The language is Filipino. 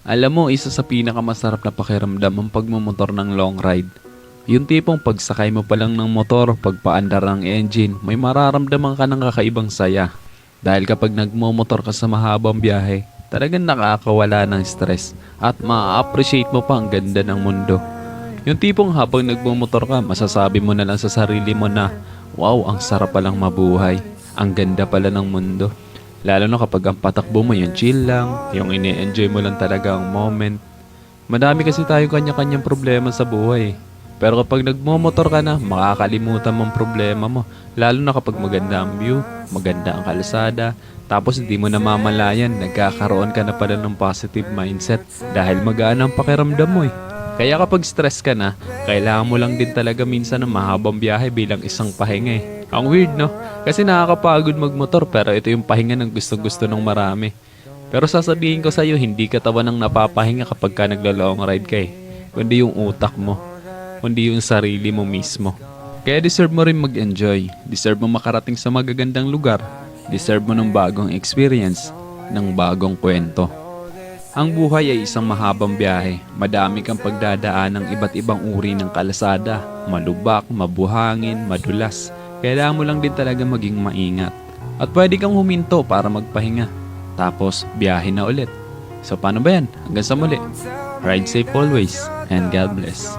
Alam mo, isa sa pinakamasarap na pakiramdam ang pagmumotor ng long ride. Yung tipong pagsakay mo pa lang ng motor, pagpaandar ng engine, may mararamdaman ka ng kakaibang saya. Dahil kapag nagmumotor ka sa mahabang biyahe, talagang nakakawala ng stress at ma-appreciate mo pa ang ganda ng mundo. Yung tipong habang nagmumotor ka, masasabi mo na lang sa sarili mo na, wow, ang sarap palang mabuhay. Ang ganda pala ng mundo. Lalo na kapag ang patakbo mo yung chill lang, yung ini-enjoy mo lang talaga ang moment. Madami kasi tayo kanya-kanyang problema sa buhay. Pero kapag nagmomotor ka na, makakalimutan mong problema mo. Lalo na kapag maganda ang view, maganda ang kalsada, tapos hindi mo namamalayan, nagkakaroon ka na pala ng positive mindset dahil magaan ang pakiramdam mo eh. Kaya kapag stress ka na, kailangan mo lang din talaga minsan ng mahabang biyahe bilang isang pahinga eh. Ang weird no? Kasi nakakapagod magmotor pero ito yung pahinga ng gusto-gusto ng marami. Pero sasabihin ko sa'yo, hindi ka tawa ng napapahinga kapag ka naglo-long ride ka eh. Kundi yung utak mo, kundi yung sarili mo mismo. Kaya deserve mo rin mag-enjoy. Deserve mo makarating sa magagandang lugar. Deserve mo ng bagong experience, ng bagong kwento. Ang buhay ay isang mahabang biyahe. Madami kang pagdadaan ng iba't ibang uri ng kalsada. Malubak, mabuhangin, madulas. Kailangan mo lang din talaga maging maingat. At pwede kang huminto para magpahinga. Tapos, biyahe na ulit. So paano ba yan? Hanggang sa muli. Ride safe always and God bless.